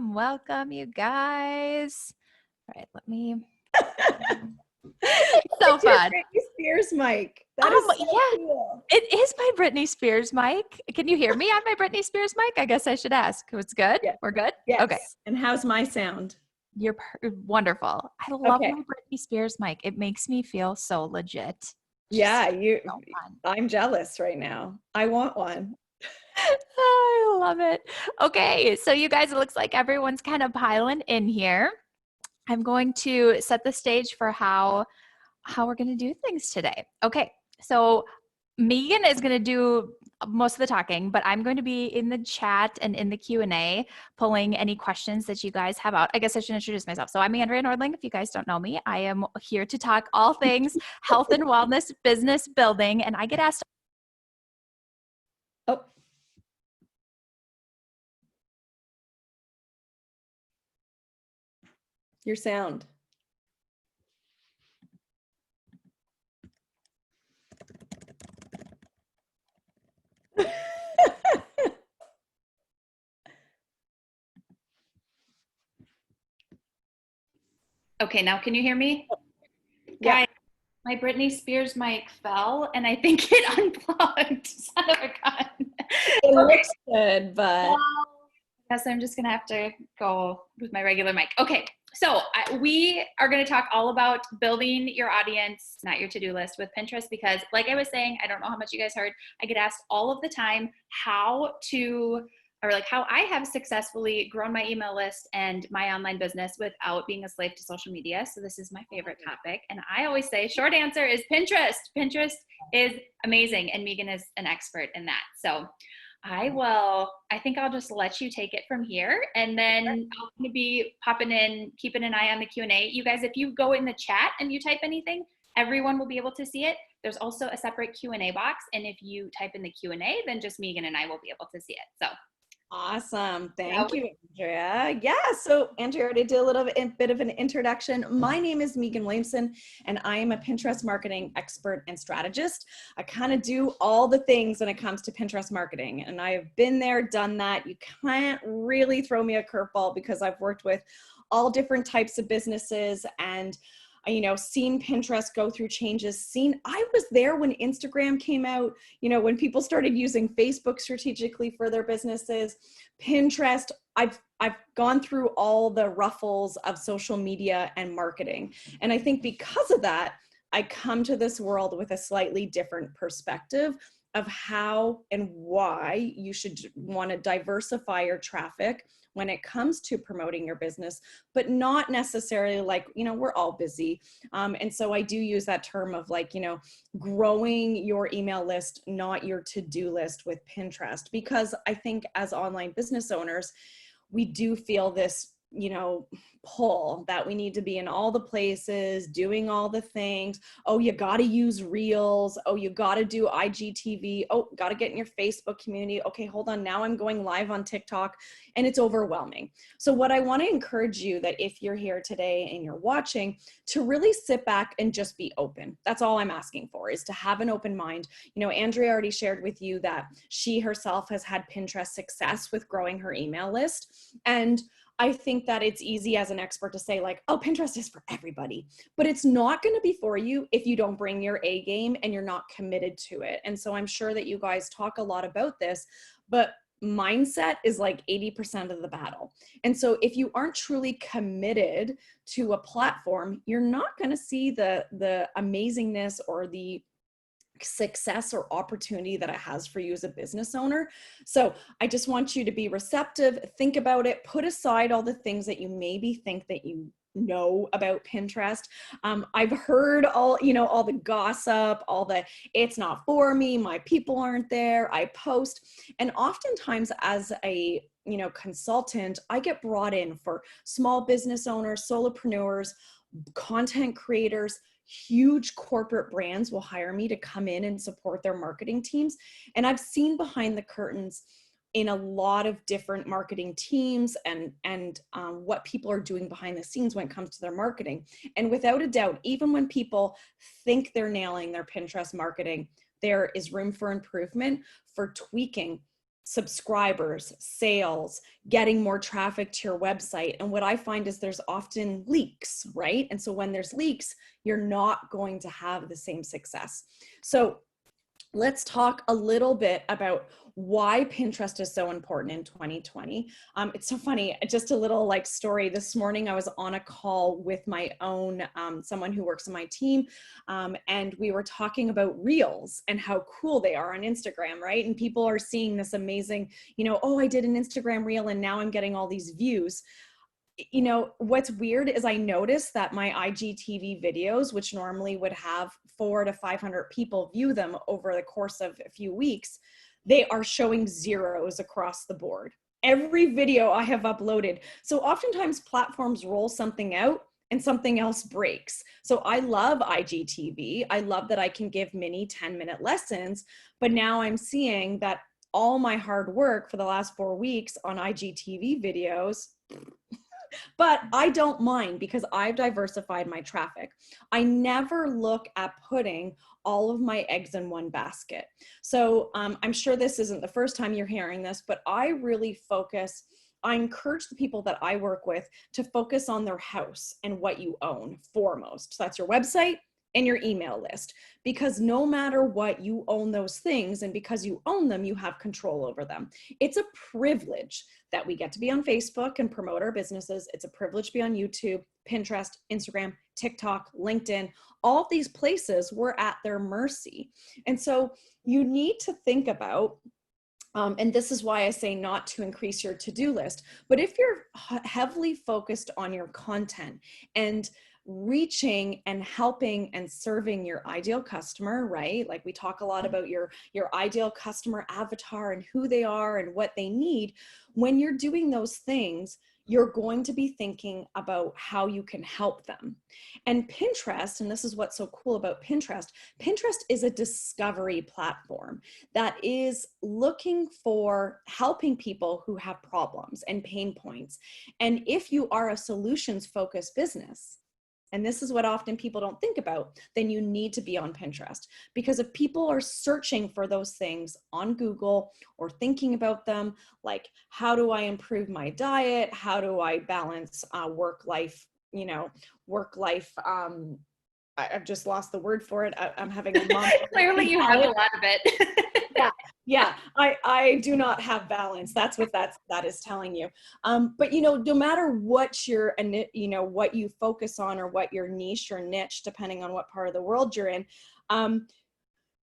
Welcome, you guys. All right, let me. It's so It's your fun. Britney Spears mic. That is so Yeah, cool. it is my Britney Spears mic. Can you hear me on my Britney Spears mic? I guess I should ask. It's good? Yeah. We're good? Okay. Yes. And how's my sound? You're wonderful. I love Okay. my Britney Spears mic. It makes me feel so legit. Yeah, Just so fun. I'm jealous right now. I want one. I love it. Okay, so you guys, it looks like everyone's kind of piling in here. I'm going to set the stage for how we're going to do things today. Okay, so Meagan is going to do most of the talking, but I'm going to be in the chat and in the Q&A pulling any questions that you guys have out. I guess I should introduce myself. So I'm Andrea Nordling. If you guys don't know me, I am here to talk all things health and wellness, business building, and I get asked. Oh. Your sound. Okay, now can you hear me? Yeah. Guys, my Britney Spears mic fell and I think it unplugged. Son of a gun. It looks good, but Well, I guess I'm just going to have to go with my regular mic. Okay, so we are going to talk all about building your audience, not your to-do list, with Pinterest because, like I was saying, I don't know how much you guys heard, I get asked all of the time how I have successfully grown my email list and my online business without being a slave to social media. So this is my favorite topic. And I always say, short answer is Pinterest. Pinterest is amazing. And Meagan is an expert in that. So I think I'll just let you take it from here. And then I'm going to be popping in, keeping an eye on the Q&A. You guys, if you go in the chat and you type anything, everyone will be able to see it. There's also a separate Q&A box. And if you type in the Q&A, then just Meagan and I will be able to see it. So awesome. Thank you, Andrea. Yeah, so Andrea already did a little bit of an introduction. My name is Meagan Williamson, and I am a Pinterest marketing expert and strategist. I kind of do all the things when it comes to Pinterest marketing, and I have been there, done that. You can't really throw me a curveball because I've worked with all different types of businesses and seen Pinterest go through changes, I was there when Instagram came out, when people started using Facebook strategically for their businesses, Pinterest, I've gone through all the ruffles of social media and marketing. And I think because of that, I come to this world with a slightly different perspective of how and why you should want to diversify your traffic when it comes to promoting your business, but not necessarily like, we're all busy. And so I do use that term of growing your email list, not your to-do list with Pinterest, because I think as online business owners, we do feel this pull that we need to be in all the places, doing all the things. Oh, you got to use Reels. Oh, you got to do IGTV. Oh, got to get in your Facebook community. Okay, hold on. Now I'm going live on TikTok, and it's overwhelming. So what I want to encourage you that if you're here today and you're watching, to really sit back and just be open. That's all I'm asking for, is to have an open mind. Andrea already shared with you that she herself has had Pinterest success with growing her email list. And I think that it's easy as an expert to say oh, Pinterest is for everybody, but it's not going to be for you if you don't bring your A game and you're not committed to it. And so I'm sure that you guys talk a lot about this, but mindset is 80% of the battle. And so if you aren't truly committed to a platform, you're not going to see the amazingness or the success or opportunity that it has for you as a business owner. So I just want you to be receptive, think about it, put aside all the things that you maybe think that you know about Pinterest. I've heard all the gossip, all the it's not for me, my people aren't there, I post. And oftentimes as a consultant, I get brought in for small business owners, solopreneurs, content creators. Huge corporate brands will hire me to come in and support their marketing teams. And I've seen behind the curtains in a lot of different marketing teams and what people are doing behind the scenes when it comes to their marketing. And without a doubt, even when people think they're nailing their Pinterest marketing, there is room for improvement, for tweaking. subscribers, sales, getting more traffic to your website. And what I find is there's often leaks, right? And so when there's leaks, you're not going to have the same success. So let's talk a little bit about why Pinterest is so important in 2020. It's so funny, just a little like story. This morning I was on a call with my own, someone who works on my team, and we were talking about Reels and how cool they are on Instagram, right? And people are seeing this amazing, you know, oh, I did an Instagram Reel and now I'm getting all these views. You know, what's weird is I noticed that my IGTV videos, which normally would have 400 to 500 people view them over the course of a few weeks, they are showing zeros across the board. Every video I have uploaded. So oftentimes platforms roll something out and something else breaks. So I love IGTV. I love that I can give mini 10-minute lessons, but now I'm seeing that all my hard work for the last 4 weeks on IGTV videos, but I don't mind because I've diversified my traffic. I never look at putting all of my eggs in one basket. So I'm sure this isn't the first time you're hearing this, but I really focus, I encourage the people that I work with to focus on their house and what you own foremost. So that's your website and your email list, because no matter what, you own those things, and because you own them, you have control over them. It's a privilege that we get to be on Facebook and promote our businesses. It's a privilege to be on YouTube, Pinterest, Instagram, TikTok, LinkedIn. All of these places, we're at their mercy. And so you need to think about, and this is why I say not to increase your to-do list, but if you're heavily focused on your content and reaching and helping and serving your ideal customer, right? Like we talk a lot about your ideal customer avatar and who they are and what they need. When you're doing those things, you're going to be thinking about how you can help them. And Pinterest, and this is what's so cool about Pinterest, Pinterest is a discovery platform that is looking for helping people who have problems and pain points. And if you are a solutions-focused business, and this is what often people don't think about, then you need to be on Pinterest. Because if people are searching for those things on Google or thinking about them, like how do I improve my diet? How do I balance work-life, I've just lost the word for it. I'm having a mom. Clearly you have a lot of it. Yeah. I do not have balance. That's what that is telling you. But no matter what what you focus on or what your niche or niche, depending on what part of the world you're in,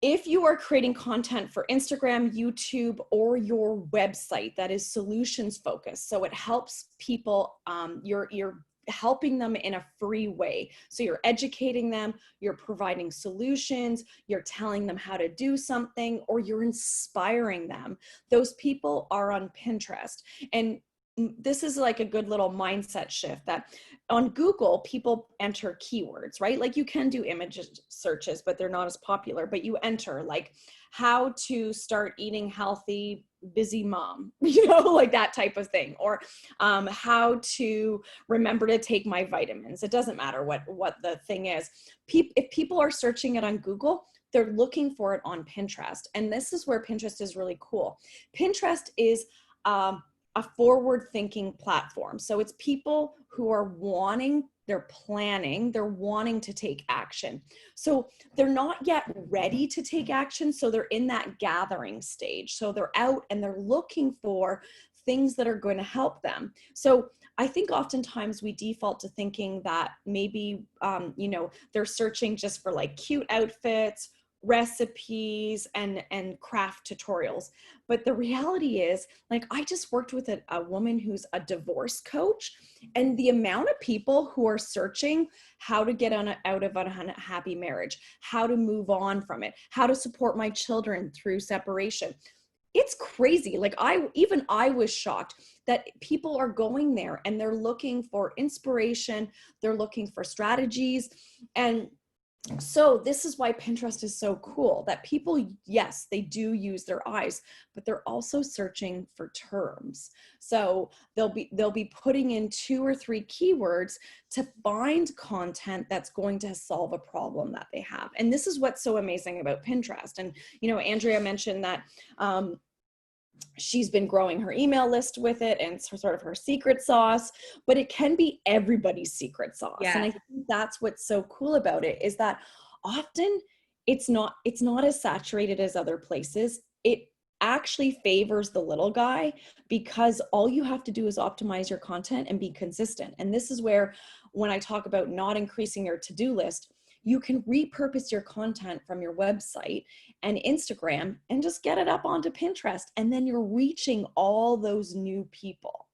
if you are creating content for Instagram, YouTube, or your website that is solutions focused, so it helps people, you're helping them in a free way. So you're educating them, you're providing solutions, you're telling them how to do something, or you're inspiring them. Those people are on Pinterest. And this is like a good little mindset shift that on Google, people enter keywords, right? Like you can do image searches, but they're not as popular, but you enter like how to start eating healthy, busy mom, like that type of thing, or how to remember to take my vitamins. It doesn't matter what the thing is. If people are searching it on Google, they're looking for it on Pinterest. And this is where Pinterest is really cool. Pinterest is a forward-thinking platform. So it's people who are they're planning, they're wanting to take action. So they're not yet ready to take action. So they're in that gathering stage. So they're out and they're looking for things that are going to help them. So I think oftentimes we default to thinking that maybe, they're searching just for like cute outfits, recipes, and craft tutorials. But the reality is, like, I just worked with a woman who's a divorce coach, and the amount of people who are searching how to get out of an unhappy marriage, how to move on from it, how to support my children through separation. It's crazy. Like I was shocked that people are going there and they're looking for inspiration. They're looking for strategies. And so this is why Pinterest is so cool, that people, yes, they do use their eyes, but they're also searching for terms. So they'll be putting in 2 or 3 keywords to find content that's going to solve a problem that they have. And this is what's so amazing about Pinterest. And, Andrea mentioned that, she's been growing her email list with it, and it's sort of her secret sauce, but it can be everybody's secret sauce. Yeah. And I think that's what's so cool about it, is that often it's not as saturated as other places. It actually favors the little guy, because all you have to do is optimize your content and be consistent. And this is where, when I talk about not increasing your to-do list, you can repurpose your content from your website and Instagram and just get it up onto Pinterest. And then you're reaching all those new people.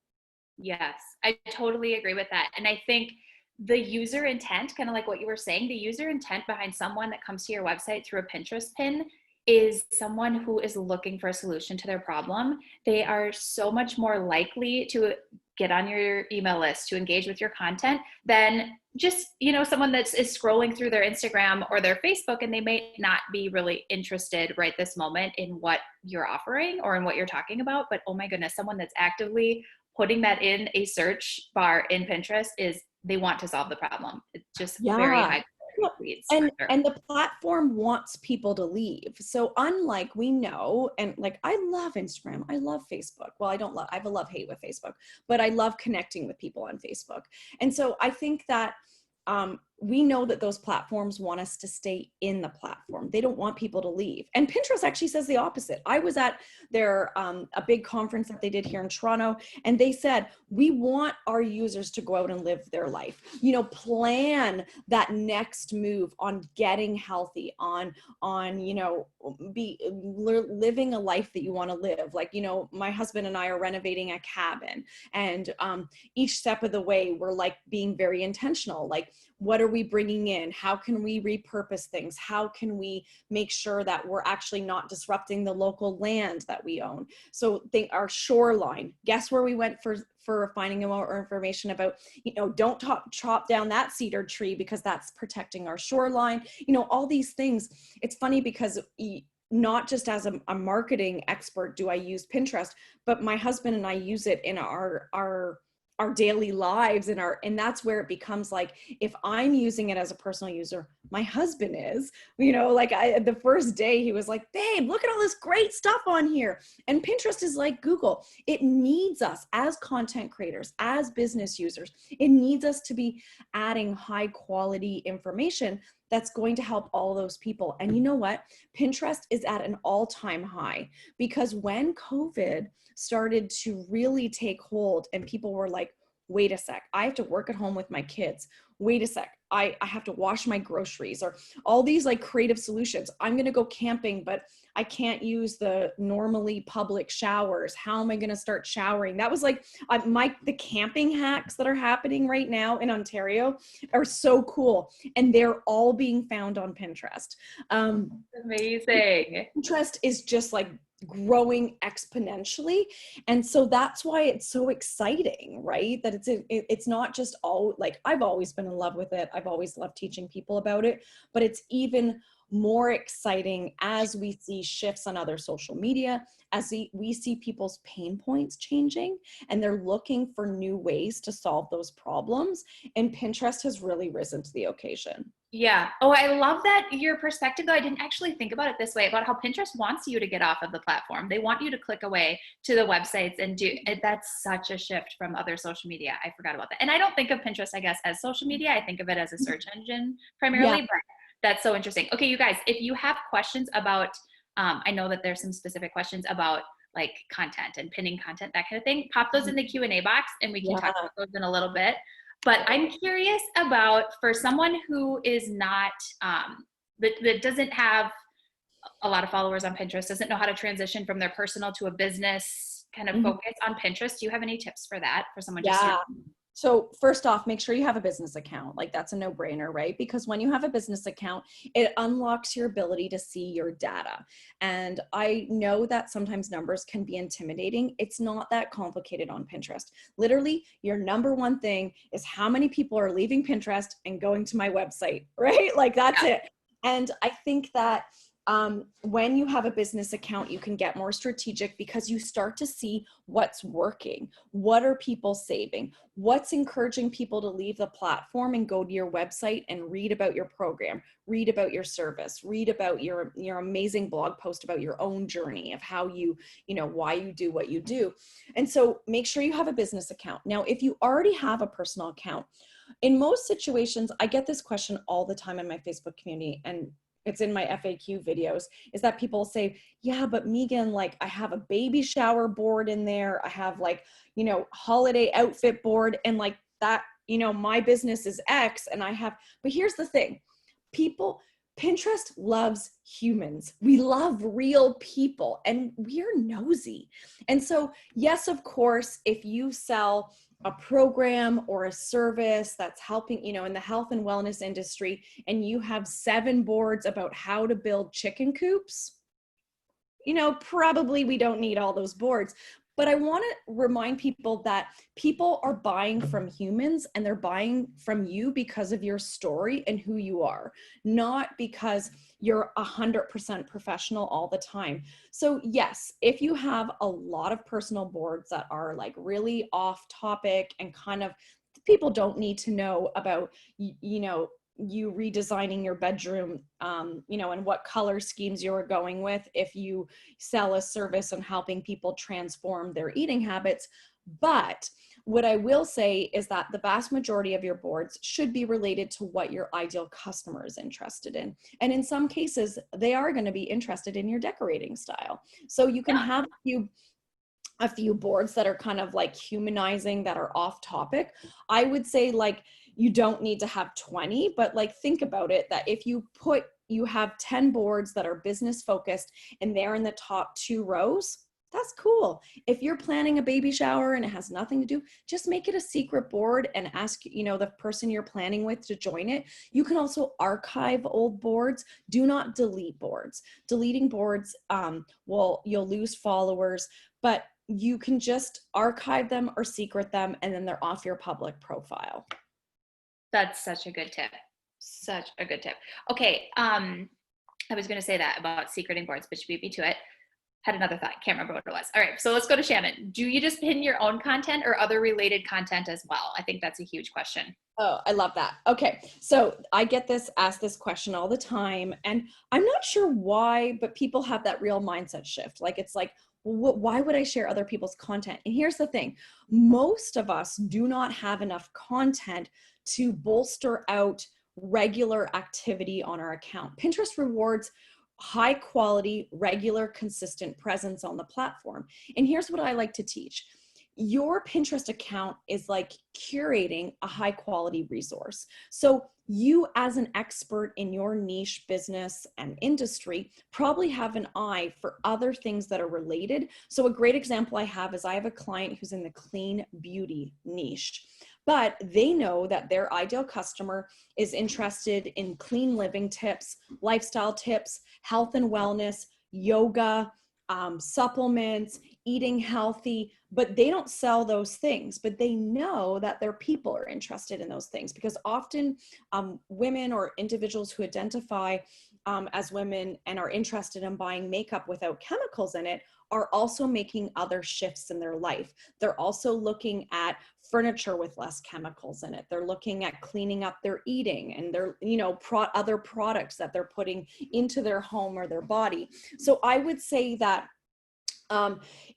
Yes, I totally agree with that. And I think the user intent, kind of like what you were saying, the user intent behind someone that comes to your website through a Pinterest pin is someone who is looking for a solution to their problem. They are so much more likely to get on your email list, to engage with your content, than just, someone is scrolling through their Instagram or their Facebook, and they may not be really interested right this moment in what you're offering or in what you're talking about. But oh my goodness, someone that's actively putting that in a search bar in Pinterest they want to solve the problem. It's just very high quality leads. And the platform wants people to leave. So unlike, we know, and like, I love Instagram, I love Facebook. Well, I have a love-hate with Facebook, but I love connecting with people on Facebook. And so I think that we know that those platforms want us to stay in the platform. They don't want people to leave. And Pinterest actually says the opposite. I was at their a big conference that they did here in Toronto, and they said, we want our users to go out and live their life, plan that next move on getting healthy, on living a life that you want to live. Like, my husband and I are renovating a cabin, and each step of the way, we're like being very intentional. Like, what are we bringing in? How can we repurpose things? How can we make sure that we're actually not disrupting the local land that we own? So think our shoreline. Guess where we went for finding more information about, don't chop down that cedar tree because that's protecting our shoreline. All these things. It's funny because not just as a marketing expert do I use Pinterest, but my husband and I use it in our daily lives, and that's where it becomes like, if I'm using it as a personal user, my husband is, the first day he was like, babe, look at all this great stuff on here. And Pinterest is like Google. It needs us as content creators, as business users. It needs us to be adding high quality information that's going to help all those people. And you know what? Pinterest is at an all-time high, because when COVID started to really take hold and people were like, wait a sec, I have to work at home with my kids. Wait a sec, I have to wash my groceries, or all these like creative solutions. I'm going to go camping, but I can't use the normally public showers. How am I going to start showering? That was like the camping hacks that are happening right now in Ontario are so cool. And they're all being found on Pinterest. Amazing. Pinterest is just like growing exponentially. And so that's why it's so exciting, right? That it's not just all like, I've always been in love with it. I've always loved teaching people about it, but it's even more exciting as we see shifts on other social media, as we see people's pain points changing, and they're looking for new ways to solve those problems. And Pinterest has really risen to the occasion. Yeah. Oh, I love that your perspective, though. I didn't actually think about it this way, about how Pinterest wants you to get off of the platform. They want you to click away to the websites and that's such a shift from other social media. I forgot about that. And I don't think of Pinterest, I guess, as social media. I think of it as a search engine primarily, but that's so interesting. Okay, you guys, if you have questions about, I know that there's some specific questions about like content and pinning content, that kind of thing, pop those in the Q&A box and we can talk about those in a little bit. But I'm curious about, for someone who is not, that doesn't have a lot of followers on Pinterest, doesn't know how to transition from their personal to a business kind of focus on Pinterest. Do you have any tips for that, for someone just starting? So first off, make sure you have a business account. Like, that's a no-brainer, right? Because when you have a business account, it unlocks your ability to see your data. And I know that sometimes numbers can be intimidating. It's not that complicated on Pinterest. Literally, your number one thing is how many people are leaving Pinterest and going to my website, right? Like, that's it. And I think that When you have a business account, you can get more strategic because you start to see what's working. What are people saving? What's encouraging people to leave the platform and go to your website and read about your program, read about your service, read about your amazing blog post about your own journey of how why you do what you do. And so make sure you have a business account. Now, if you already have a personal account, in most situations, I get this question all the time in my Facebook community, and it's in my FAQ videos, is that people say, yeah, but Meagan, like I have a baby shower board in there. I have like, holiday outfit board, and like that, my business is X and but here's the thing, Pinterest loves humans. We love real people and we're nosy. And so, yes, of course, if you sell a program or a service that's helping, in the health and wellness industry, and you have 7 boards about how to build chicken coops, probably we don't need all those boards. But I want to remind people that people are buying from humans, and they're buying from you because of your story and who you are, not because you're 100% professional all the time. So yes, if you have a lot of personal boards that are like really off topic and kind of people don't need to know about, you redesigning your bedroom, and what color schemes you're going with if you sell a service on helping people transform their eating habits. But what I will say is that the vast majority of your boards should be related to what your ideal customer is interested in. And in some cases, they are going to be interested in your decorating style. So you can have a few boards that are kind of like humanizing, that are off topic. I would say like, you don't need to have 20, but like think about it, that if you have 10 boards that are business focused and they're in the top 2 rows, that's cool. If you're planning a baby shower and it has nothing to do, just make it a secret board and ask, the person you're planning with to join it. You can also archive old boards. Do not delete boards. Deleting boards, you'll lose followers, but you can just archive them or secret them, and then they're off your public profile. That's such a good tip. Such a good tip. Okay. I was going to say that about secreting boards, but you beat me to it. Had another thought. Can't remember what it was. All right. So let's go to Shannon. Do you just pin your own content or other related content as well? I think that's a huge question. Oh, I love that. Okay. So I get asked this question all the time, and I'm not sure why, but people have that real mindset shift. Like, it's like, why would I share other people's content? And here's the thing. Most of us do not have enough content to bolster out regular activity on our account. Pinterest rewards high quality, regular, consistent presence on the platform. And here's what I like to teach. Your Pinterest account is like curating a high quality resource. So you, as an expert in your niche business and industry, probably have an eye for other things that are related. So a great example I have is I have a client who's in the clean beauty niche, but they know that their ideal customer is interested in clean living tips, lifestyle tips, health and wellness, yoga, supplements, eating healthy, but they don't sell those things, but they know that their people are interested in those things, because often women or individuals who identify as women and are interested in buying makeup without chemicals in it are also making other shifts in their life. They're also looking at furniture with less chemicals in it. They're looking at cleaning up their eating and their, other products that they're putting into their home or their body. So I would say that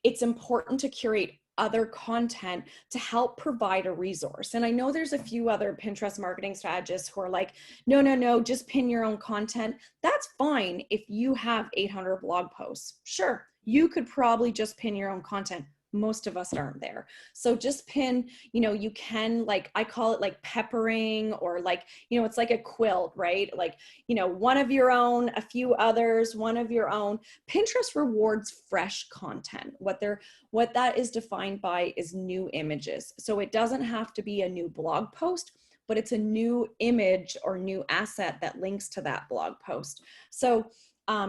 it's important to curate other content to help provide a resource. And I know there's a few other Pinterest marketing strategists who are like, no, just pin your own content. That's fine if you have 800 blog posts. Sure, you could probably just pin your own content. Most of us aren't there. So just pin, you can, like, I call it like peppering, or like, it's like a quilt, right? Like, one of your own, a few others, one of your own. Pinterest rewards fresh content. What that is defined by is new images. So it doesn't have to be a new blog post, but it's a new image or new asset that links to that blog post. So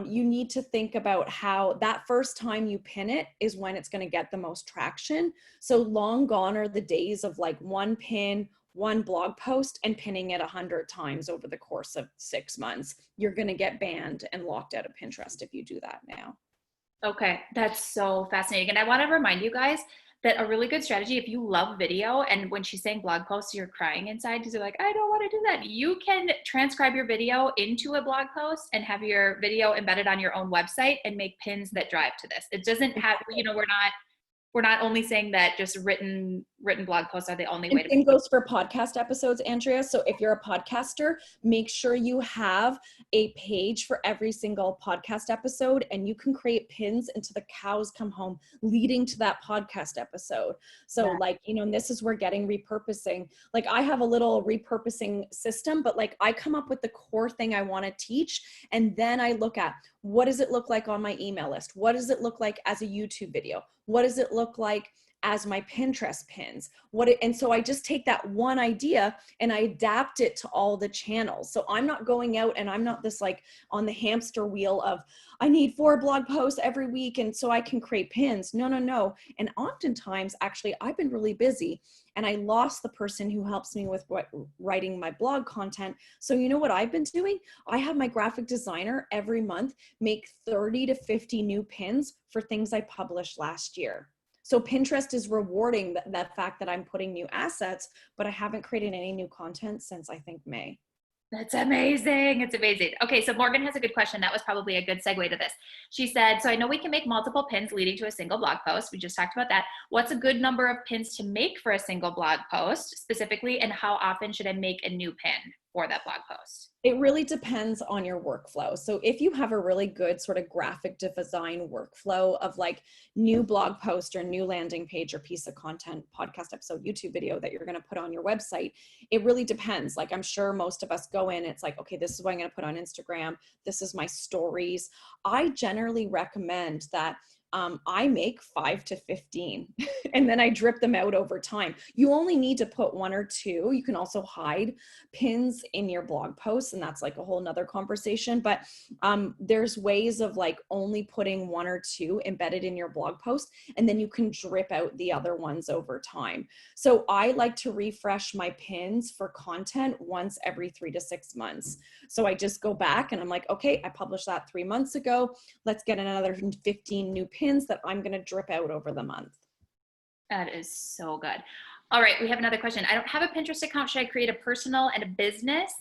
you need to think about how that first time you pin it is when it's going to get the most traction. So long gone are the days of like one pin, one blog post and pinning it 100 times over the course of 6 months, you're going to get banned and locked out of Pinterest if you do that now. Okay, that's so fascinating. And I want to remind you guys that a really good strategy, if you love video, and when she's saying blog posts, you're crying inside because you're like, I don't want to do that. You can transcribe your video into a blog post and have your video embedded on your own website and make pins that drive to this. It doesn't have, we're not only saying that just written blog posts are the only way to. Same goes for podcast episodes, Andrea. So if you're a podcaster, make sure you have a page for every single podcast episode, and you can create pins until the cows come home leading to that podcast episode. So like, you know, and this is where getting repurposing, like I have a little repurposing system, but like I come up with the core thing I want to teach. And then I look at, what does it look like on my email list? What does it look like as a YouTube video? What does it look like as my Pinterest pins? And so I just take that one idea and I adapt it to all the channels. So I'm not going out and I'm not this like on the hamster wheel of, I need 4 blog posts every week and so I can create pins. No. And oftentimes, actually, I've been really busy and I lost the person who helps me with writing my blog content. So you know what I've been doing? I have my graphic designer every month make 30 to 50 new pins for things I published last year. So Pinterest is rewarding that fact that I'm putting new assets, but I haven't created any new content since I think May. That's amazing. It's amazing. Okay, so Morgan has a good question. That was probably a good segue to this. She said, so I know we can make multiple pins leading to a single blog post. We just talked about that. What's a good number of pins to make for a single blog post specifically, and how often should I make a new pin for that blog post? It really depends on your workflow. So if you have a really good sort of graphic design workflow of like new blog post or new landing page or piece of content, podcast episode, YouTube video that you're going to put on your website, it really depends. Like I'm sure most of us go in, it's like, okay, this is what I'm going to put on Instagram. This is my stories. I generally recommend that I make 5 to 15 and then I drip them out over time. You only need to put 1 or 2. You can also hide pins in your blog posts, and that's like a whole nother conversation. But there's ways of like only putting 1 or 2 embedded in your blog post, and then you can drip out the other ones over time. So I like to refresh my pins for content once every 3 to 6 months. So I just go back and I'm like, okay, I published that 3 months ago. Let's get another 15 new pins that I'm going to drip out over the month. That is so good. All right, we have another question. I don't have a Pinterest account. Should I create a personal and a business?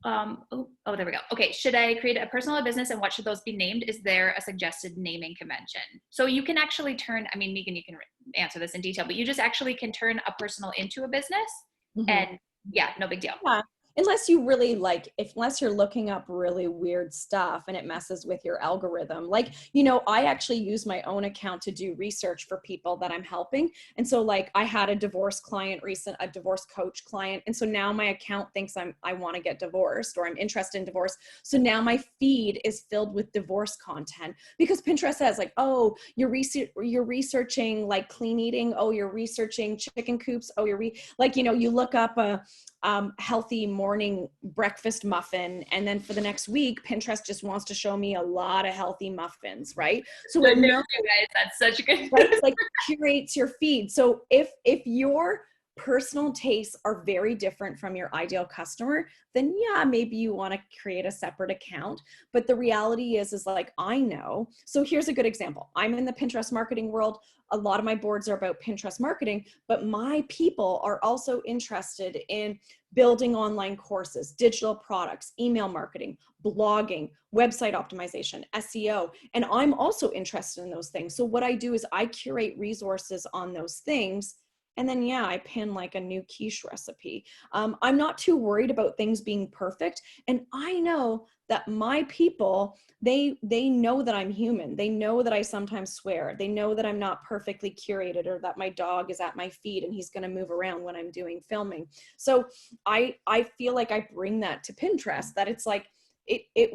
There we go. Okay, should I create a personal or business, and what should those be named? Is there a suggested naming convention? So you can actually turn, I mean, Meagan, you can answer this in detail, but you just actually can turn a personal into a business, and yeah, no big deal. Yeah. Unless you really like, unless you're looking up really weird stuff and it messes with your algorithm. Like, you know, I actually use my own account to do research for people that I'm helping. And so like I had a divorce client a divorce coach client. And so now my account thinks I want to get divorced or I'm interested in divorce. So now my feed is filled with divorce content because Pinterest says like, oh, you're researching like clean eating. Oh, you're researching chicken coops. Oh, like, you know, you look up a healthy morning breakfast muffin, and then for the next week Pinterest just wants to show me a lot of healthy muffins, right? So good news, you guys, that's such a good right? Like curates your feed. So if your personal tastes are very different from your ideal customer, then yeah, maybe you want to create a separate account. But the reality is like, I know. So here's a good example. I'm in the Pinterest marketing world. A lot of my boards are about Pinterest marketing, but my people are also interested in building online courses, digital products, email marketing, blogging, website optimization, SEO. And I'm also interested in those things. So what I do is I curate resources on those things. And then, yeah, I pin like a new quiche recipe. I'm not too worried about things being perfect. And I know that my people, they know that I'm human. They know that I sometimes swear. They know that I'm not perfectly curated, or that my dog is at my feet and he's going to move around when I'm doing filming. So I feel like I bring that to Pinterest, that it's like,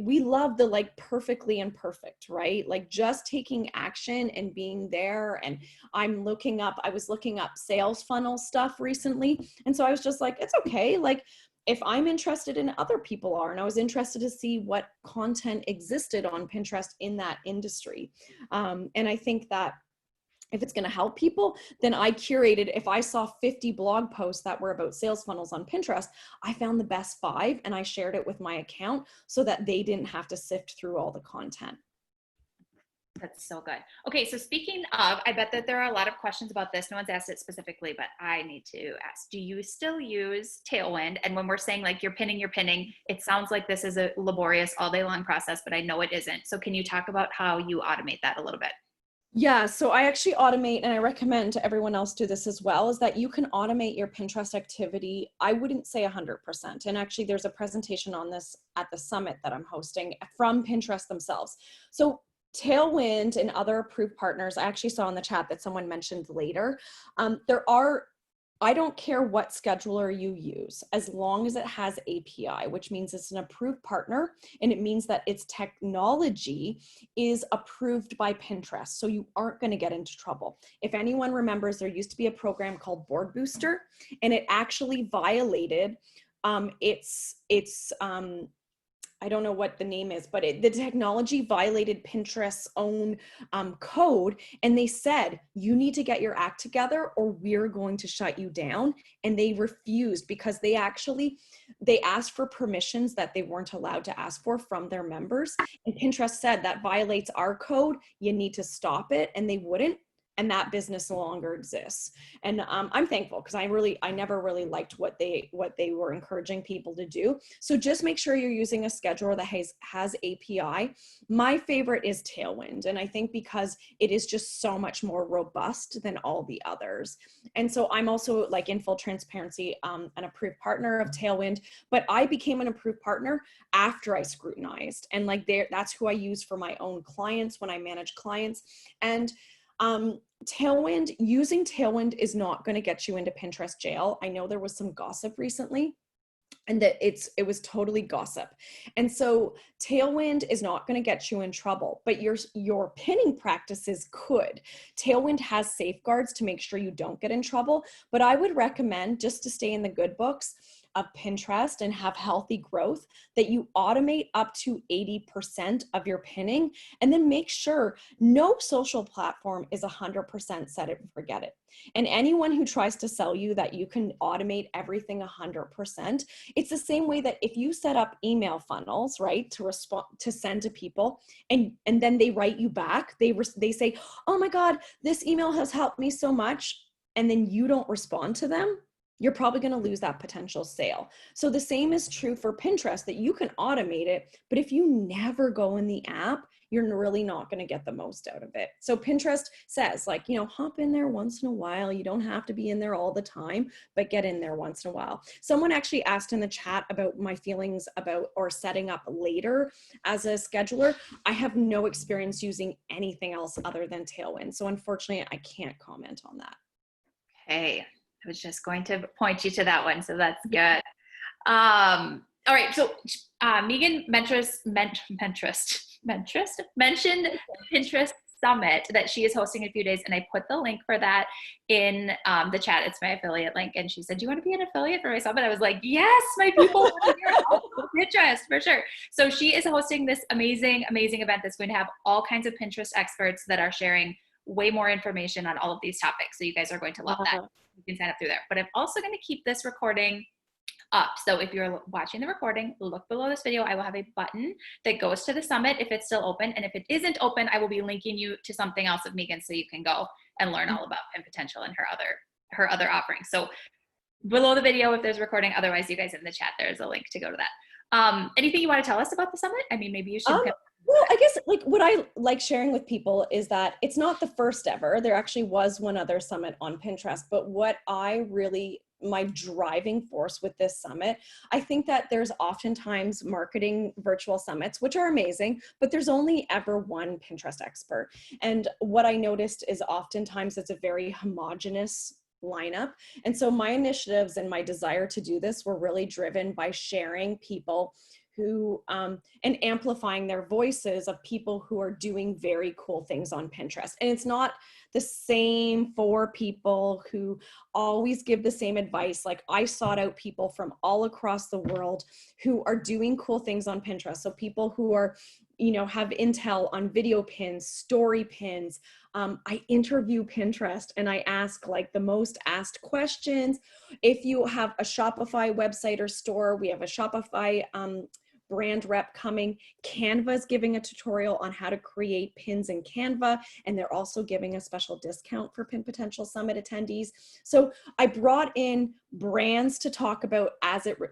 we love the like perfectly imperfect, right? Like just taking action and being there. And I was looking up sales funnel stuff recently. And so I was just like, it's okay. Like if I'm interested in, other people are, and I was interested to see what content existed on Pinterest in that industry. And I think that if it's going to help people, then I curated, if I saw 50 blog posts that were about sales funnels on Pinterest, I found the best 5 and I shared it with my account so that they didn't have to sift through all the content. That's so good. Okay, so speaking of, I bet that there are a lot of questions about this. No one's asked it specifically, but I need to ask. Do you still use Tailwind? And when we're saying like you're pinning, it sounds like this is a laborious all day long process, but I know it isn't. So can you talk about how you automate that a little bit? Yeah, so I actually automate, and I recommend to everyone else do this as well, is that you can automate your Pinterest activity. I wouldn't say 100%. And actually there's a presentation on this at the summit that I'm hosting from Pinterest themselves. So Tailwind and other approved partners, I actually saw in the chat that someone mentioned later, I don't care what scheduler you use, as long as it has API, which means it's an approved partner, and it means that its technology is approved by Pinterest. So you aren't going to get into trouble. If anyone remembers, there used to be a program called Board Booster, and it actually violated I don't know what the name is, but the technology violated Pinterest's own code. And they said, you need to get your act together or we're going to shut you down. And they refused because they asked for permissions that they weren't allowed to ask for from their members. And Pinterest said that violates our code. You need to stop it. And they wouldn't. And that business no longer exists. And I'm thankful because I never really liked what they were encouraging people to do. So just make sure you're using a scheduler that has API. My favorite is Tailwind. And I think because it is just so much more robust than all the others. And so I'm also, like, in full transparency, an approved partner of Tailwind, but I became an approved partner after I scrutinized. And like that's who I use for my own clients when I manage clients. And using Tailwind is not going to get you into Pinterest jail. I know there was some gossip recently and that it was totally gossip. And so Tailwind is not going to get you in trouble, but your pinning practices could. Tailwind has safeguards to make sure you don't get in trouble, but I would recommend, just to stay in the good books of Pinterest and have healthy growth, that you automate up to 80% of your pinning, and then make sure no social platform is 100% set it and forget it. And anyone who tries to sell you that you can automate everything 100%, it's the same way that if you set up email funnels, right, to send to people, and then they write you back, they say, oh my God, this email has helped me so much, and then you don't respond to them, you're probably going to lose that potential sale. So the same is true for Pinterest, that you can automate it, but if you never go in the app, you're really not going to get the most out of it. So Pinterest says, like, hop in there once in a while. You don't have to be in there all the time, but get in there once in a while. Someone actually asked in the chat about my feelings about or setting up later as a scheduler. I have no experience using anything else other than Tailwind. So unfortunately, I can't comment on that. Okay. I was just going to point you to that one. So that's good. All right. So Meagan mentioned Pinterest Summit that she is hosting in a few days. And I put the link for that in the chat. It's my affiliate link. And she said, do you want to be an affiliate for my summit? I was like, yes, my people want to hear Pinterest for sure. So she is hosting this amazing, amazing event that's going to have all kinds of Pinterest experts that are sharing way more information on all of these topics. So you guys are going to love that. You can sign up through there. But I'm also going to keep this recording up. So if you're watching the recording, look below this video. I will have a button that goes to the summit if it's still open. And if it isn't open, I will be linking you to something else of Meagan so you can go and learn all about Pin Potential and her other offerings. So below the video, if there's a recording, otherwise you guys in the chat, there's a link to go to that. Anything you want to tell us about the summit? I mean, maybe you should. Well, I guess like what I like sharing with people is that it's not the first ever. There actually was one other summit on Pinterest, but what my driving force with this summit, I think that there's oftentimes marketing virtual summits, which are amazing, but there's only ever one Pinterest expert. And what I noticed is oftentimes it's a very homogenous lineup. And so my initiatives and my desire to do this were really driven by sharing people who and amplifying their voices of people who are doing very cool things on Pinterest. And it's not the same for people who always give the same advice. Like, I sought out people from all across the world who are doing cool things on Pinterest. So people who are have intel on video pins, story pins. I interview Pinterest and I ask like the most asked questions. If you have a Shopify website or store, we have a Shopify brand rep coming. Canva's giving a tutorial on how to create pins in Canva, and they're also giving a special discount for Pin Potential Summit attendees. So I brought in brands to talk about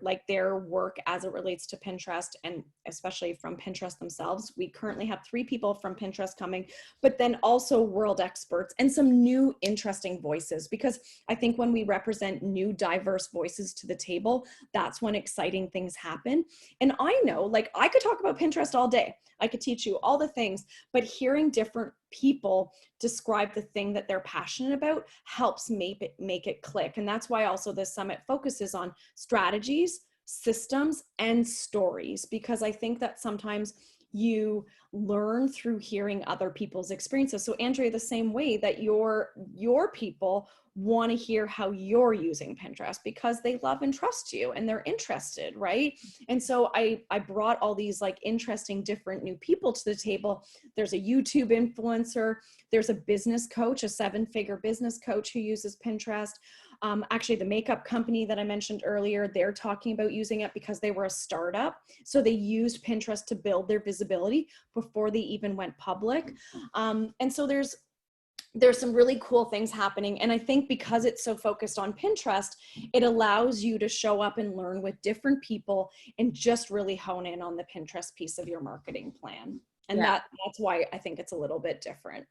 like their work as it relates to Pinterest, and especially from Pinterest themselves. We currently have 3 people from Pinterest coming, but then also world experts and some new interesting voices, because I think when we represent new diverse voices to the table, that's when exciting things happen. And I know, like, I could talk about Pinterest all day. I could teach you all the things, but hearing different people describe the thing that they're passionate about helps make it click. And that's why also this summit focuses on strategies, systems, and stories, because I think that sometimes you learn through hearing other people's experiences. So Andrea, the same way that your people want to hear how you're using Pinterest because they love and trust you and they're interested, right? And so I brought all these like interesting different new people to the table. There's a YouTube influencer, there's a business coach, a 7-figure business coach who uses Pinterest. Actually, the makeup company that I mentioned earlier, they're talking about using it because they were a startup. So they used Pinterest to build their visibility before they even went public. And so there's some really cool things happening. And I think because it's so focused on Pinterest, it allows you to show up and learn with different people and just really hone in on the Pinterest piece of your marketing plan. And that's why I think it's a little bit different.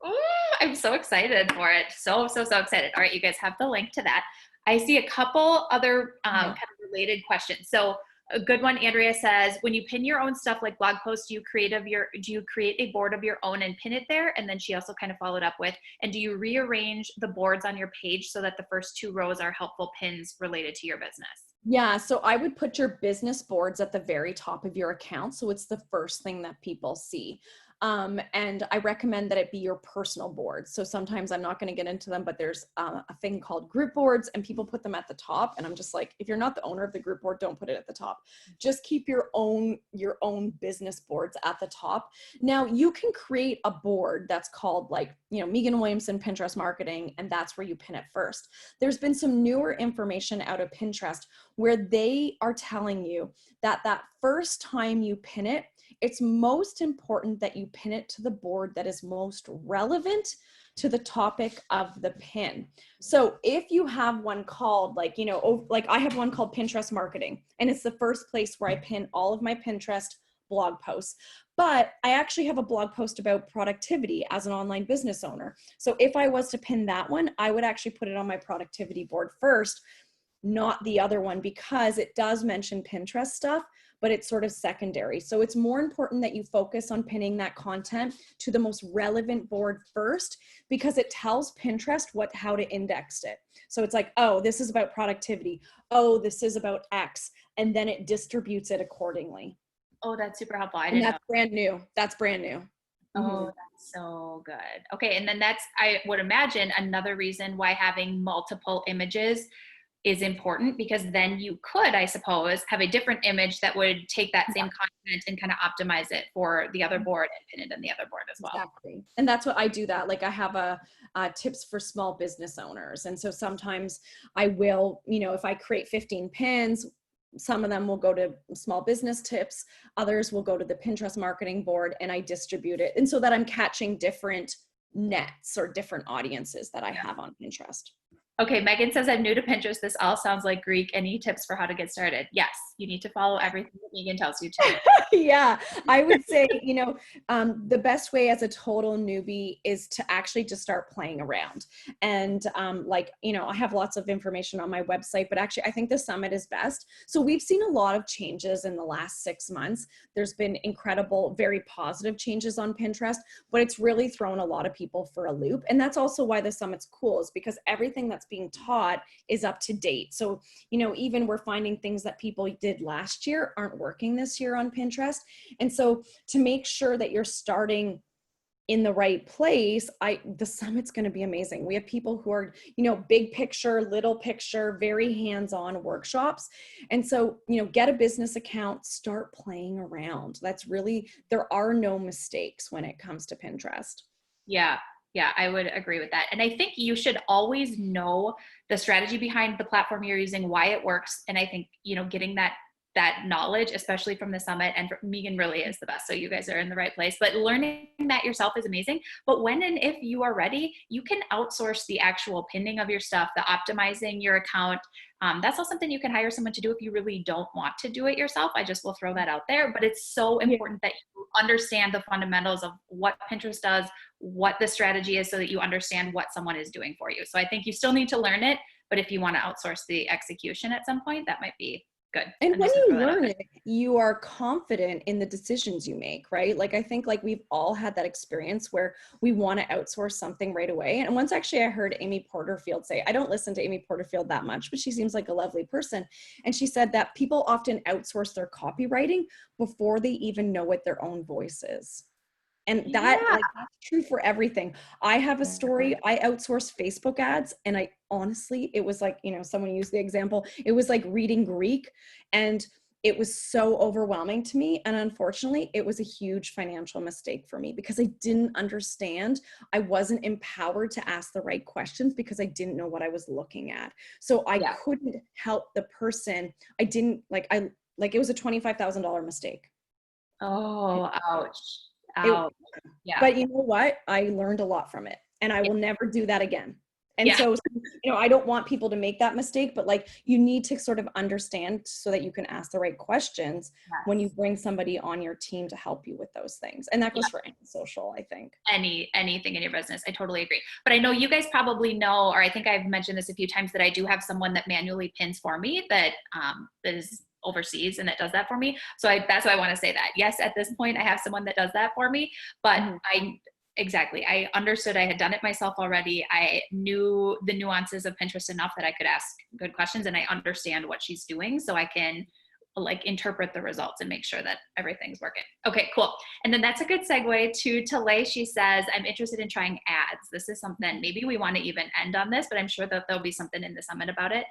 Ooh, I'm so excited for it. So excited. All right, you guys have the link to that. I see a couple other kind of related questions. So a good one, Andrea says, when you pin your own stuff like blog posts, do you create a board of your own and pin it there? And then she also kind of followed up with, and do you rearrange the boards on your page so that the first 2 rows are helpful pins related to your business? Yeah, so I would put your business boards at the very top of your account. So it's the first thing that people see. And I recommend that it be your personal board. So sometimes I'm not going to get into them, but there's a thing called group boards and people put them at the top. And I'm just like, if you're not the owner of the group board, don't put it at the top. Just keep your own business boards at the top. Now you can create a board that's called like, Meagan Williamson Pinterest marketing. And that's where you pin it first. There's been some newer information out of Pinterest where they are telling you that first time you pin it, it's most important that you pin it to the board that is most relevant to the topic of the pin. So if you have one called like I have one called Pinterest marketing, and it's the first place where I pin all of my Pinterest blog posts. But I actually have a blog post about productivity as an online business owner. So if I was to pin that one, I would actually put it on my productivity board first, not the other one, because it does mention Pinterest stuff, but it's sort of secondary. So it's more important that you focus on pinning that content to the most relevant board first, because it tells Pinterest how to index it. So it's like, oh, this is about productivity. Oh, this is about X. And then it distributes it accordingly. Oh, that's super helpful. That's brand new. That's brand new. Oh, that's so good. Okay. And then that's, I would imagine, another reason why having multiple images is important, because then you could, I suppose, have a different image that would take that same content and kind of optimize it for the other board and pin it in the other board as well. Exactly. And that's what I do that. Like I have a tips for small business owners. And so sometimes I will, if I create 15 pins, some of them will go to small business tips, others will go to the Pinterest marketing board, and I distribute it. And so that I'm catching different nets or different audiences that I have on Pinterest. Okay, Megan says, I'm new to Pinterest. This all sounds like Greek. Any tips for how to get started? Yes, you need to follow everything that Meagan tells you to. Yeah, I would say, the best way as a total newbie is to actually just start playing around. And I have lots of information on my website, but actually I think the summit is best. So we've seen a lot of changes in the last 6 months. There's been incredible, very positive changes on Pinterest, but it's really thrown a lot of people for a loop. And that's also why the summit's cool, is because everything that's being taught is up to date. So, even we're finding things that people did last year aren't working this year on Pinterest. And so to make sure that you're starting in the right place, the summit's going to be amazing. We have people who are, big picture, little picture, very hands-on workshops. And so, get a business account, start playing around. There are no mistakes when it comes to Pinterest. Yeah. Yeah, I would agree with that. And I think you should always know the strategy behind the platform you're using, why it works. And I think, getting that knowledge, especially from the summit, and Meagan really is the best. So you guys are in the right place, but learning that yourself is amazing. But when and if you are ready, you can outsource the actual pinning of your stuff, the optimizing your account. That's all something you can hire someone to do if you really don't want to do it yourself. I just will throw that out there, but it's so important that you understand the fundamentals of what Pinterest does, what the strategy is, so that you understand what someone is doing for you. So I think you still need to learn it, but if you want to outsource the execution at some point, that might be good. And when you learn it, you are confident in the decisions you make, right? Like, I think like we've all had that experience where we want to outsource something right away. And once actually I heard Amy Porterfield say, I don't listen to Amy Porterfield that much, but she seems like a lovely person. And she said that people often outsource their copywriting before they even know what their own voice is. And that's true for everything. I have a story. I outsourced Facebook ads, and I honestly, it was like, someone used the example, it was like reading Greek, and it was so overwhelming to me. And unfortunately, it was a huge financial mistake for me because I didn't understand. I wasn't empowered to ask the right questions because I didn't know what I was looking at. So I couldn't help the person. It was a $25,000 mistake. Oh, ouch. But you know what? I learned a lot from it, and I will never do that again. And so, I don't want people to make that mistake, but like, you need to sort of understand so that you can ask the right questions when you bring somebody on your team to help you with those things. And that goes for any social, I think. Anything in your business. I totally agree. But I know you guys probably know, or I think I've mentioned this a few times, that I do have someone that manually pins for me that is overseas and that does that for me. So that's why I want to say that. Yes, at this point I have someone that does that for me, but I understood I had done it myself already. I knew the nuances of Pinterest enough that I could ask good questions, and I understand what she's doing, so I can interpret the results and make sure that everything's working. Okay, cool. And then that's a good segue to Talay. She says, I'm interested in trying ads. This is something, maybe we want to even end on this, but I'm sure that there'll be something in the summit about it.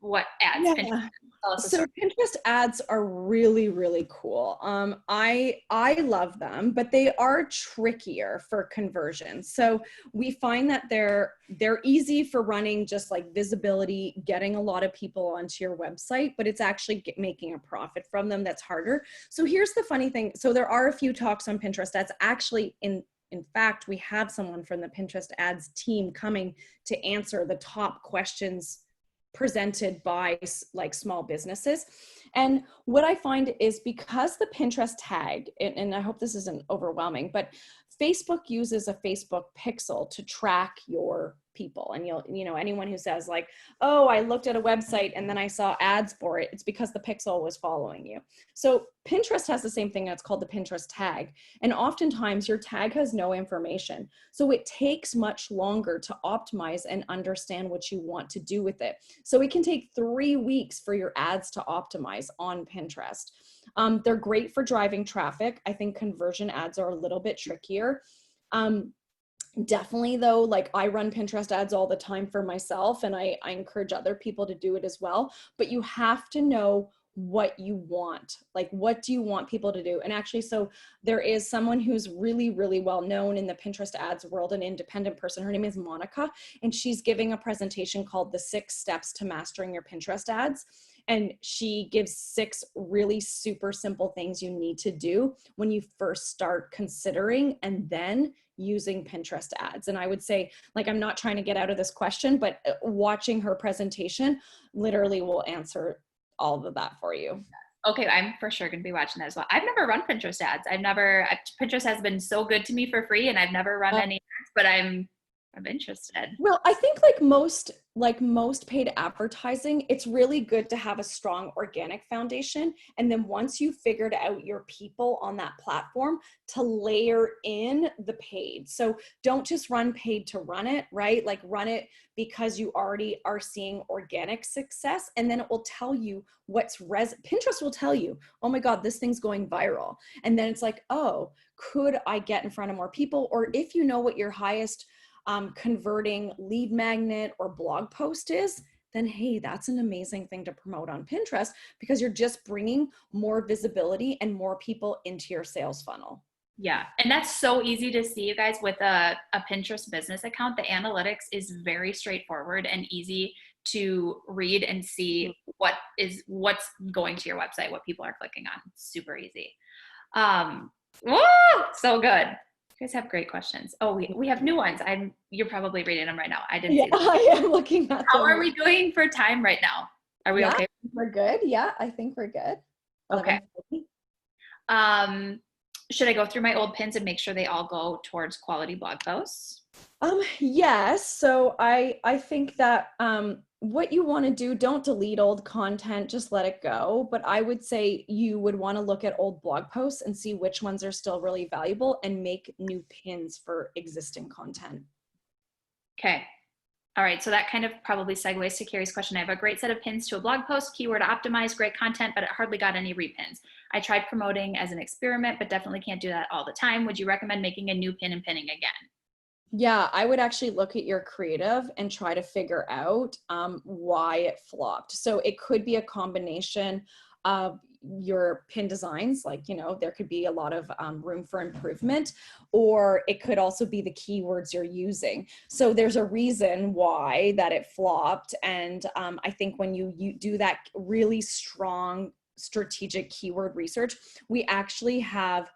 What ads? Yeah. Pinterest? So Pinterest ads are really, really cool. I love them, but they are trickier for conversion. So we find that they're easy for running, just like visibility, getting a lot of people onto your website, but it's actually making a profit from them that's harder. So here's the funny thing. So there are a few talks on Pinterest that's actually in fact, we have someone from the Pinterest ads team coming to answer the top questions presented by like small businesses. And what I find is, because the Pinterest tag, and I hope this isn't overwhelming, but Facebook uses a Facebook pixel to track your people. And anyone who says like, oh, I looked at a website and then I saw ads for it, it's because the pixel was following you. So Pinterest has the same thing that's called the Pinterest tag. And oftentimes your tag has no information. So it takes much longer to optimize and understand what you want to do with it. So it can take 3 weeks for your ads to optimize on Pinterest. They're great for driving traffic. I think conversion ads are a little bit trickier. Definitely though, like I run Pinterest ads all the time for myself, and I encourage other people to do it as well, but you have to know what you want. Like, what do you want people to do? And actually, so there is someone who's really, really well known in the Pinterest ads world, an independent person. Her name is Monica, and she's giving a presentation called The 6 Steps to Mastering Your Pinterest Ads. And she gives 6 really super simple things you need to do when you first start considering and then using Pinterest ads. And I would say, like, I'm not trying to get out of this question, but watching her presentation literally will answer all of that for you. Okay, I'm for sure going to be watching that as well. I've never run Pinterest ads. Pinterest has been so good to me for free, and I've never run any ads, but I'm interested. Well, I think like most like most paid advertising, it's really good to have a strong organic foundation. And then once you've figured out your people on that platform, to layer in the paid. So don't just run paid to run it, right? Like run it because you already are seeing organic success. And then it will tell you Pinterest will tell you, oh my God, this thing's going viral. And then it's like, oh, could I get in front of more people? Or if you know what your highest converting lead magnet or blog post is, then hey, that's an amazing thing to promote on Pinterest, because you're just bringing more visibility and more people into your sales funnel. Yeah. And that's so easy to see, you guys, with a Pinterest business account. The analytics is very straightforward and easy to read and see what's going to your website, what people are clicking on. It's super easy. Woo, so good. You guys have great questions. Oh, we have new ones. You're probably reading them right now. I didn't see them. I am looking at them. How are we doing for time right now? Are we okay? We're good. Yeah, I think we're good. Okay. Should I go through my old pins and make sure they all go towards quality blog posts? Yes. So I think that what you want to do, don't delete old content, just let it go. But I would say you would want to look at old blog posts and see which ones are still really valuable and make new pins for existing content. Okay. All right. So that kind of probably segues to Carrie's question. I have a great set of pins to a blog post, keyword optimized, great content, but it hardly got any repins. I tried promoting as an experiment, but definitely can't do that all the time. Would you recommend making a new pin and pinning again? Yeah, I would actually look at your creative and try to figure out why it flopped. So it could be a combination of your pin designs, like, there could be a lot of room for improvement, or it could also be the keywords you're using. So there's a reason why that it flopped. And I think when you do that really strong strategic keyword research, we actually have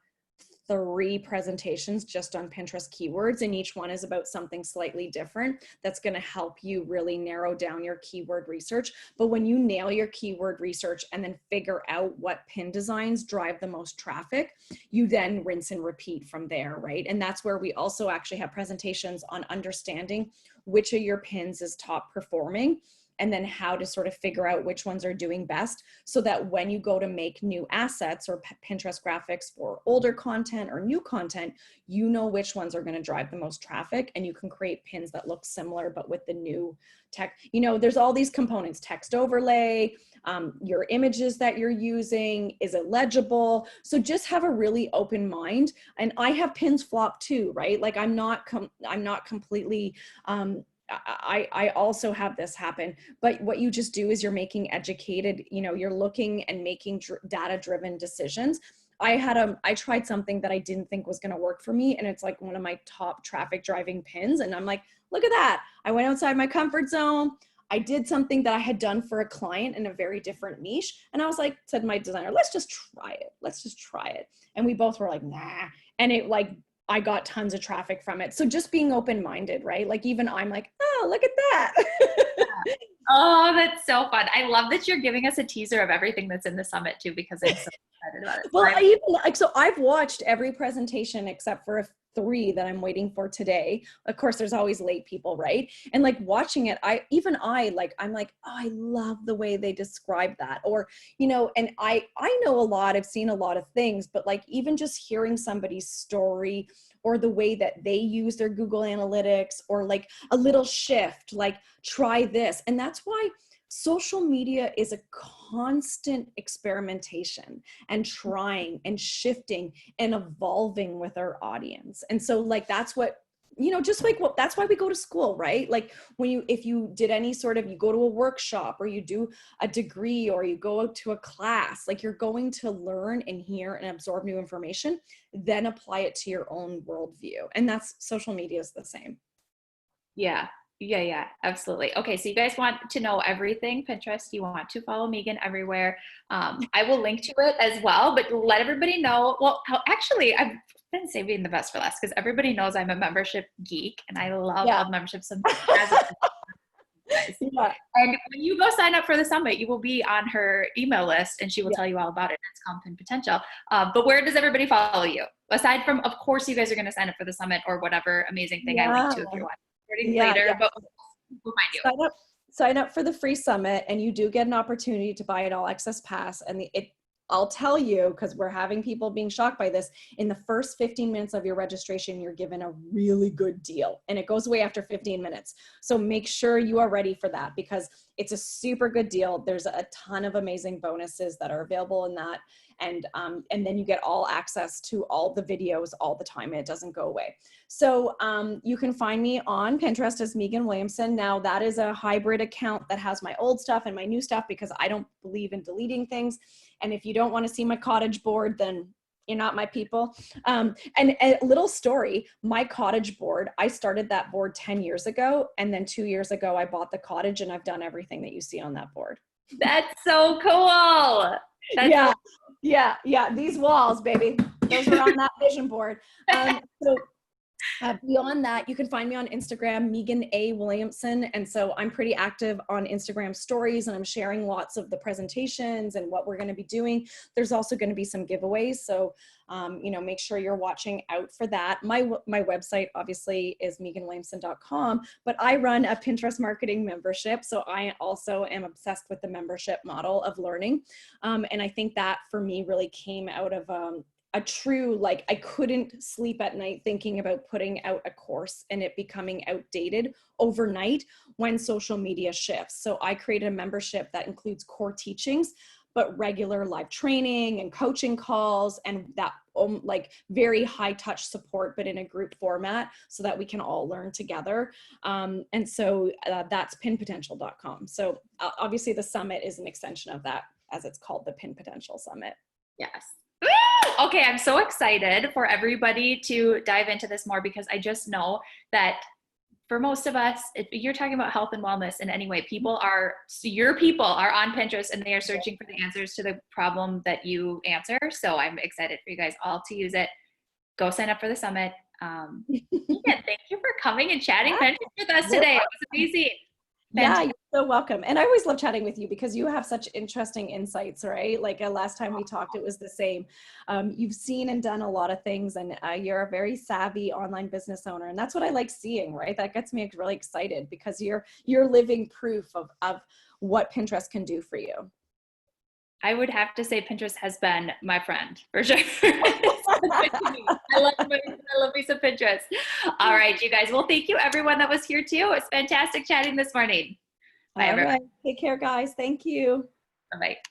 3 presentations just on Pinterest keywords, and each one is about something slightly different that's going to help you really narrow down your keyword research. But when you nail your keyword research and then figure out what pin designs drive the most traffic, you then rinse and repeat from there, right? And that's where we also actually have presentations on understanding which of your pins is top performing, and then how to sort of figure out which ones are doing best, so that when you go to make new assets or Pinterest graphics for older content or new content, you know which ones are going to drive the most traffic, and you can create pins that look similar but with the new tech. There's all these components: text overlay, your images that you're using, is it legible? So just have a really open mind. And I have pins flop too, right? Like I'm not completely I also have this happen, but what you just do is you're making educated, you're looking and making data-driven decisions. I tried something that I didn't think was going to work for me, and it's like one of my top traffic driving pins. And I'm like, look at that. I went outside my comfort zone. I did something that I had done for a client in a very different niche. And I was like, said to my designer, let's just try it. Let's just try it. And we both were like, nah. And it I got tons of traffic from it. So just being open-minded, right? Like even I'm like, oh, look at that. Oh, that's so fun. I love that you're giving us a teaser of everything that's in the summit too, because I'm so excited about it. Well, so I've watched every presentation except for 3 that I'm waiting for today. Of course, there's always late people, right? And like watching it, I'm like, oh, I love the way they describe that. Or, and I know a lot, I've seen a lot of things, but like even just hearing somebody's story or the way that they use their Google Analytics, or like a little shift, like try this. And that's why social media is a constant experimentation and trying and shifting and evolving with our audience. And so like, that's what, that's why we go to school, right? Like if you did any sort of, you go to a workshop or you do a degree or you go to a class, like you're going to learn and hear and absorb new information, then apply it to your own worldview. And that's, social media is the same. Yeah. Yeah, absolutely. Okay, so you guys want to know everything Pinterest. You want to follow Meagan everywhere. I will link to it as well, but let everybody know. Well, actually, I've been saving the best for last, because everybody knows I'm a membership geek and I love all memberships. Yeah. And when you go sign up for the summit, you will be on her email list and she will tell you all about it. It's called Pin Potential. But where does everybody follow you? Aside from, of course, you guys are going to sign up for the summit or whatever amazing thing I link to if you're watching later. But We'll find you. Sign up for the free summit, and you do get an opportunity to buy an all access pass. And I'll tell you, because we're having people being shocked by this, in the first 15 minutes of your registration, you're given a really good deal, and it goes away after 15 minutes. So make sure you are ready for that, because it's a super good deal. There's a ton of amazing bonuses that are available in that. And then you get all access to all the videos all the time, and it doesn't go away. So you can find me on Pinterest as Meagan Williamson. Now that is a hybrid account that has my old stuff and my new stuff, because I don't believe in deleting things. And if you don't want to see my cottage board, then you're not my people. And a little story, my cottage board, I started that board 10 years ago. And then 2 years ago, I bought the cottage, and I've done everything that you see on that board. That's so cool. Yeah. These walls, baby, those are on that vision board. Beyond that, you can find me on Instagram, Meagan A. Williamson. And so I'm pretty active on Instagram stories, and I'm sharing lots of the presentations and what we're going to be doing. There's also going to be some giveaways. So, make sure you're watching out for that. My website obviously is meaganwilliamson.com, but I run a Pinterest marketing membership. So I also am obsessed with the membership model of learning. And I think that for me really came out of, a true, like, I couldn't sleep at night thinking about putting out a course and it becoming outdated overnight when social media shifts. So I created a membership that includes core teachings, but regular live training and coaching calls, and that like very high touch support, but in a group format, so that we can all learn together. And so that's pinpotential.com. So obviously the summit is an extension of that, as it's called the Pin Potential Summit. Yes. Okay, I'm so excited for everybody to dive into this more, because I just know that for most of us, if you're talking about health and wellness in any way, your people are on Pinterest, and they are searching for the answers to the problem that you answer. So I'm excited for you guys all to use it. Go sign up for the summit. Yeah, thank you for coming and chatting Pinterest with us today. It was amazing. Yeah, you're so welcome. And I always love chatting with you, because you have such interesting insights, right? Like last time we talked, it was the same. You've seen and done a lot of things, and you're a very savvy online business owner. And that's what I like seeing, right? That gets me really excited, because you're living proof of what Pinterest can do for you. I would have to say Pinterest has been my friend, for sure. I love me some Pinterest. All right, you guys. Well, thank you everyone that was here too. It's fantastic chatting this morning. Bye, everyone. All right. Take care, guys. Thank you. Bye-bye.